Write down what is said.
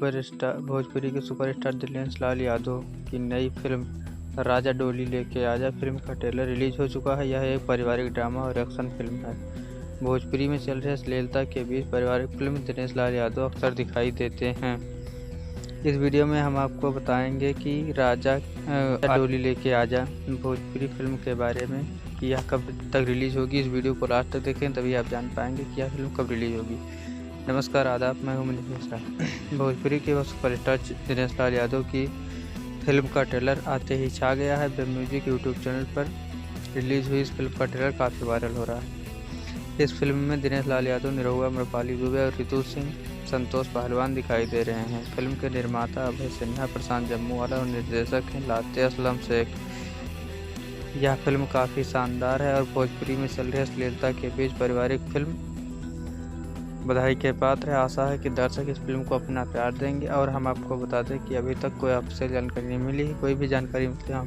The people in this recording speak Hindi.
भोजपुरी के सुपरस्टार दिनेश लाल यादव की नई फिल्म राजा डोली लेके आजा फिल्म का ट्रेलर रिलीज हो चुका है। यह एक पारिवारिक ड्रामा और एक्शन फिल्म है। भोजपुरी में चल रहे अश्लीलता के बीच पारिवारिक फिल्म दिनेश लाल यादव अक्सर दिखाई देते हैं। इस वीडियो में हम आपको बताएंगे कि राजा डोली लेके आजा भोजपुरी फिल्म के बारे में कि यह कब तक रिलीज होगी। इस वीडियो को लास्ट तक देखें, तभी आप जान पाएंगे कि यह फिल्म कब रिलीज होगी। नमस्कार, आदाब, मैं हूं मनीष मिश्रा। भोजपुरी के सुपरस्टार दिनेश लाल यादव की फिल्म का ट्रेलर आते ही छा गया है। वेब म्यूजिक यूट्यूब चैनल पर रिलीज हुई इस फिल्म का ट्रेलर काफ़ी वायरल हो रहा है। इस फिल्म में दिनेश लाल यादव, निरहुआ अम्रपाली दुबे और रितु सिंह, संतोष पहलवान दिखाई दे रहे हैं। फिल्म के निर्माता अभय सिन्हा, प्रशांत जम्मूवाला और निर्देशक हैं लाते असलम शेख। यह फिल्म काफ़ी शानदार है और भोजपुरी में चल रही अश्लीलता के बीच पारिवारिक फिल्म बधाई के पात्र है। आशा है कि दर्शक इस फिल्म को अपना प्यार देंगे। और हम आपको बता दें कि अभी तक कोई ऑफिशियल जानकारी नहीं मिली। कोई भी जानकारी मिलती है